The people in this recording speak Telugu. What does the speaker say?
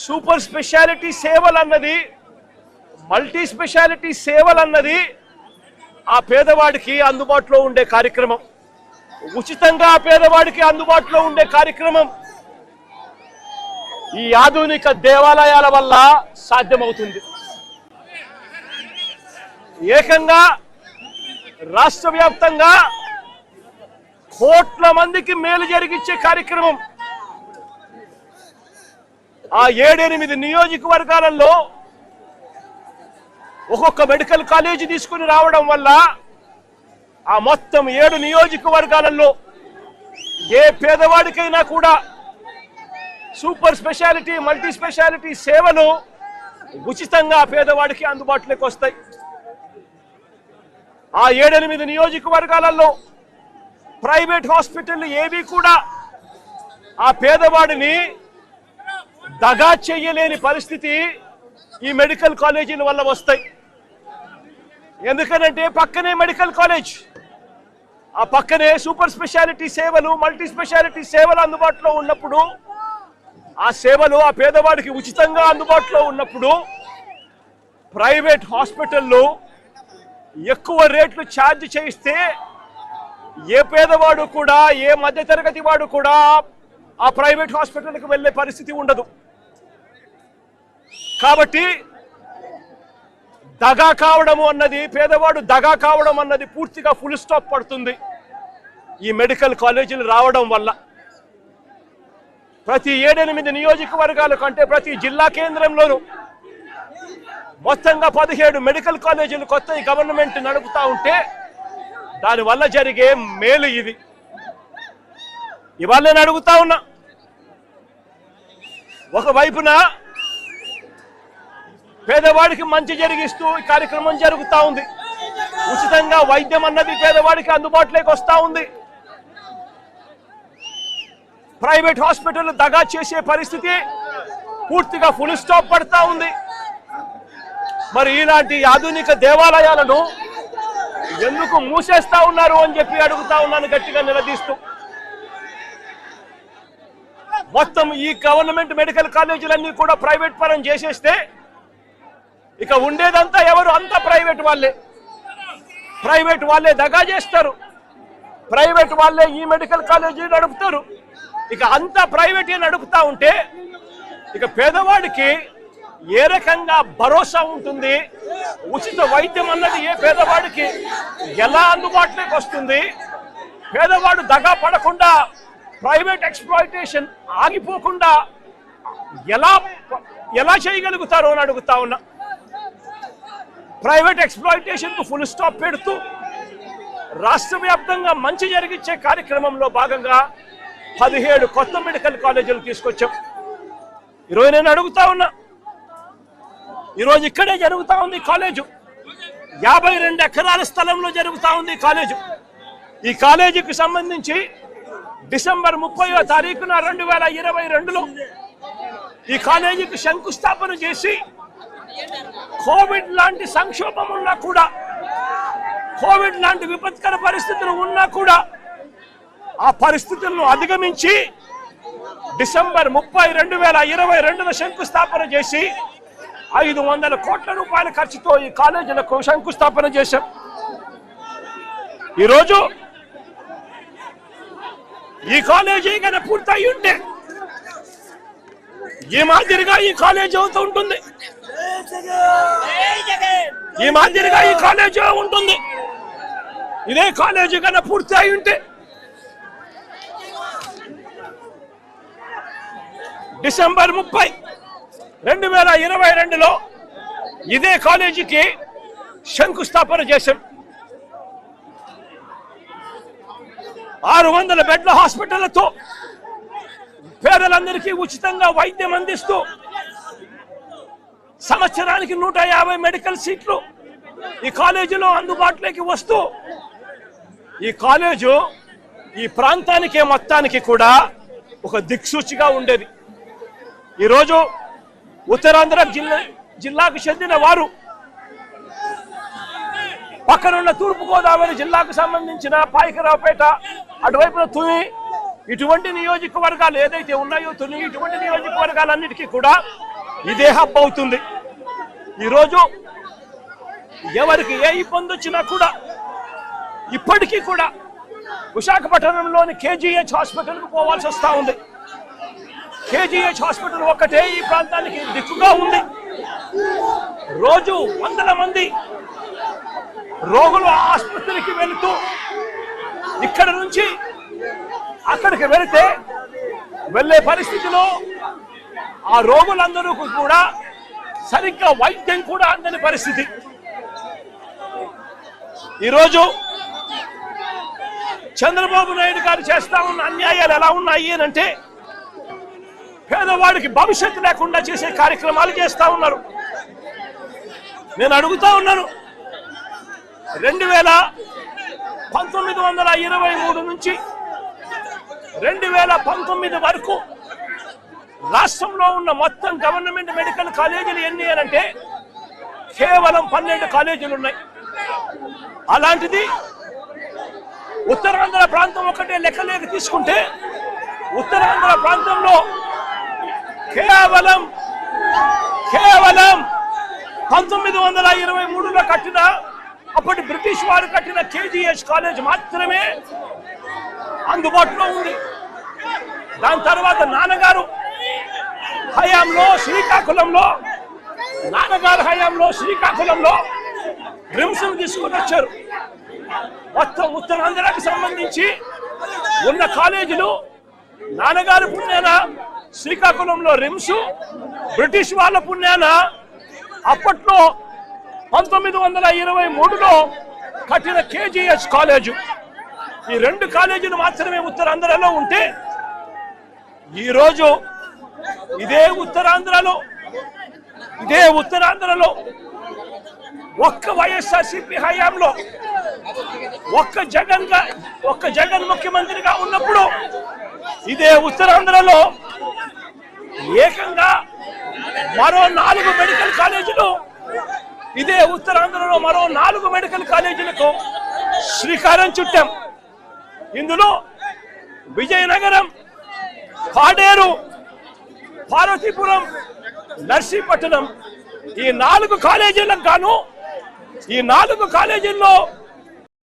సూపర్ స్పెషాలిటీ సేవలు అన్నది, మల్టీ స్పెషాలిటీ సేవలు అన్నది ఆ పేదవాడికి అందుబాటులో ఉండే కార్యక్రమం. ఉచితంగా ఆ పేదవాడికి అందుబాటులో ఉండే కార్యక్రమం ఈ ఆధునిక దేవాలయాల వల్ల సాధ్యమవుతుంది. ఏకంగా రాష్ట్ర వ్యాప్తంగా కోట్ల మందికి మేలు జరిగించే కార్యక్రమం ఆ 7-8 నియోజకవర్గాలలో ఒక్కొక్క మెడికల్ కాలేజీ తీసుకుని రావడం వల్ల ఆ మొత్తం 7 నియోజకవర్గాలలో ఏ పేదవాడికైనా కూడా సూపర్ స్పెషాలిటీ, మల్టీ స్పెషాలిటీ సేవలు ఉచితంగా పేదవాడికి అందుబాటులోకి వస్తాయి. ఆ 7-8 నియోజకవర్గాలలో ప్రైవేట్ హాస్పిటల్ ఏవి కూడా ఆ పేదవాడిని దగా చేయలేని పరిస్థితి ఈ మెడికల్ కాలేజీల వల్ల వస్తాయి. ఎందుకనంటే పక్కనే మెడికల్ కాలేజ్, ఆ పక్కనే సూపర్ స్పెషాలిటీ సేవలు, మల్టీ స్పెషాలిటీ సేవలు అందుబాటులో ఉన్నప్పుడు, ఆ సేవలు ఆ పేదవాడికి ఉచితంగా అందుబాటులో ఉన్నప్పుడు ప్రైవేట్ హాస్పిటల్లో ఎక్కువ రేట్లు ఛార్జ్ చేయిస్తే ఏ పేదవాడు కూడా, ఏ మధ్యతరగతి వాడు కూడా ఆ ప్రైవేట్ హాస్పిటల్కి వెళ్ళే పరిస్థితి ఉండదు. కాబట్టి దగా కావడము అన్నది, పేదవాడు దగా కావడం అన్నది పూర్తిగా ఫుల్ స్టాప్ పడుతుంది ఈ మెడికల్ కాలేజీలు రావడం వల్ల. ప్రతి 7-8 నియోజకవర్గాల కంటే ప్రతి జిల్లా కేంద్రంలోనూ మొత్తంగా 17 మెడికల్ కాలేజీలు కొత్త గవర్నమెంట్ నడుపుతా ఉంటే దానివల్ల జరిగే మేలు ఇది. ఇవాళ నేను అడుగుతా ఉన్నా, ఒకవైపున పేదవాడికి మంచి జరిగిస్తూ ఈ కార్యక్రమం జరుగుతూ ఉంది, ఉచితంగా వైద్యం అన్నది పేదవాడికి అందుబాటులోకి వస్తూ ఉంది. ప్రైవేట్ హాస్పిటల్ దగా చేసే పరిస్థితి పూర్తిగా ఫుల్ స్టాప్ పడతా ఉంది. మరి ఇలాంటి ఆధునిక దేవాలయాలను ఎందుకు మూసేస్తా ఉన్నారు అని చెప్పి అడుగుతా ఉన్నాను గట్టిగా నిలదీస్తూ. మొత్తం ఈ గవర్నమెంట్ మెడికల్ కాలేజీలన్నీ కూడా ప్రైవేట్ పరం చేసేస్తే ఇక ఉండేదంతా ఎవరు? అంతా ప్రైవేట్ వాళ్ళే. ప్రైవేట్ వాళ్ళే దగా చేస్తారు, ప్రైవేట్ వాళ్ళే ఈ మెడికల్ కాలేజీ నడుపుతారు. ఇక అంతా ప్రైవేటే నడుపుతా ఉంటే ఇక పేదవాడికి ఏ రకంగా భరోసా ఉంటుంది? ఉచిత వైద్యం అన్నది ఏ పేదవాడికి ఎలా అందుబాటులోకి వస్తుంది? పేదవాడు దగా పడకుండా, ప్రైవేట్ ఎక్స్‌ప్లాయిటేషన్ ఆగిపోకుండా ఎలా చేయగలుగుతారో అని అడుగుతా ఉన్నా. ప్రైవేట్ ఎక్స్‌ప్లాయిటేషన్ కు ఫుల్ స్టాప్ పెడుతూ రాష్ట్ర వ్యాప్తంగా మంచి జరిగించే కార్యక్రమంలో భాగంగా 17 కొత్త మెడికల్ కాలేజీలు తీసుకొచ్చాం. ఈరోజు నేను అడుగుతా ఉన్నా, ఈరోజు ఇక్కడే జరుగుతా ఉంది కాలేజు, 52 ఎకరాల స్థలంలో జరుగుతా ఉంది కాలేజు. ఈ కాలేజీకి సంబంధించి డిసెంబర్ 30వ తారీఖున 2022లో ఈ కాలేజీకి శంకుస్థాపన చేసి, కోవిడ్ లాంటి సంక్షోభం ఉన్నా కూడా, కోవిడ్ లాంటి విపత్కర పరిస్థితులు ఉన్నా కూడా ఆ పరిస్థితులను అధిగమించి డిసెంబర్ 30, 2022న శంకుస్థాపన చేసి 500 కోట్ల రూపాయల ఖర్చుతో ఈ కాలేజీలకు శంకుస్థాపన చేశాం. ఈరోజు ఈ కాలేజీ కన్నా పూర్తయి ఉంటే ఈ మాదిరిగా ఈ కాలేజీ అవుతూ ఉంటుంది, ఈ మాదిరిగా ఈ కాలేజీ ఉంటుంది. ఇదే కాలేజీ కన్నా పూర్తి అయి ఉంటే డిసెంబర్ 30, 2022లో ఇదే కాలేజీకి శంకుస్థాపన చేశాం. 600 బెడ్ల హాస్పిటళ్లతో పేదలందరికీ ఉచితంగా వైద్యం అందిస్తూ సంవత్సరానికి 150 మెడికల్ సీట్లు ఈ కాలేజీలో అందుబాటులోకి వస్తూ ఈ కాలేజు ఈ ప్రాంతానికి మొత్తానికి కూడా ఒక దిక్సూచిగా ఉండేది. ఈరోజు ఉత్తరాంధ్ర జిల్లాకు చెందిన వారు పక్కనున్న తూర్పు గోదావరి జిల్లాకు సంబంధించిన పాయకరావుపేట, అటువైపున తుని, ఇటువంటి నియోజకవర్గాలు ఏదైతే ఉన్నాయో ఇటువంటి నియోజకవర్గాలన్నిటికీ కూడా ఇదే హబ్ అవుతుంది. ఈరోజు ఎవరికి ఏ ఇబ్బంది వచ్చినా కూడా ఇప్పటికీ కూడా విశాఖపట్నంలోని కేజీహెచ్ హాస్పిటల్కు పోవాల్సి వస్తూ ఉంది. కేజీహెచ్ హాస్పిటల్ ఒక్కటే ఈ ప్రాంతానికి దిక్కుగా ఉంది. రోజు వందల మంది రోగులు ఆసుపత్రికి వెళుతూ ఇక్కడ నుంచి అక్కడికి వెళ్ళే పరిస్థితిలో ఆ రోగులందరూ కూడా సరిగ్గా వైద్యం కూడా అందని పరిస్థితి. ఈరోజు చంద్రబాబు నాయుడు గారు చేస్తా ఉన్న అన్యాయాలు ఎలా ఉన్నాయి అంటే పేదవాడికి భవిష్యత్తు లేకుండా చేసే కార్యక్రమాలు చేస్తా ఉన్నారు. నేను అడుగుతా ఉన్నాను, 1923 నుంచి 2019 వరకు రాష్ట్రంలో ఉన్న మొత్తం గవర్నమెంట్ మెడికల్ కాలేజీలు ఎన్ని అంటే కేవలం 12 కాలేజీలు ఉన్నాయి. అలాంటిది ఉత్తరాంధ్ర ప్రాంతం ఒకటే లెక్కలేక తీసుకుంటే ఉత్తరాంధ్ర ప్రాంతంలో కేవలం 1923లో కట్టిన అప్పటి బ్రిటిష్ వారు కట్టిన కేజీహెచ్ కాలేజ్ మాత్రమే అందుబాటులో ఉంది. దాని తర్వాత నాన్నగారు హయాంలో శ్రీకాకుళంలో రిమ్స్ తీసుకుని వచ్చారు. మొత్తం ఉత్తరాంధ్రకి సంబంధించి ఉన్న కాలేజీలు నాన్నగారి పుణ్యాన శ్రీకాకుళంలో రిమ్స్, బ్రిటిష్ వాళ్ళ పుణ్యాన అప్పట్లో 1923లో కట్టిన కేజీహెచ్ కాలేజు. ఈ 2 కాలేజీలు మాత్రమే ఉత్తరాంధ్రలో ఉంటే ఈరోజు ఇదే ఉత్తరాంధ్రలో ఒక్క వైఎస్ఆర్సీపీ హయాంలో ఒక్క జగన్ ముఖ్యమంత్రిగా ఉన్నప్పుడు ఇదే ఉత్తరాంధ్రలో ఏకంగా మరో 4 మెడికల్ కాలేజీలు మరో 4 మెడికల్ కాలేజీలకు శ్రీకారం చుట్టాం. ఇందులో విజయనగరం, పాడేరు, పార్వతీపురం, నర్సీపట్నం ఈ 4 కాలేజీలకు గాను ఈ 4 కాలేజీల్లో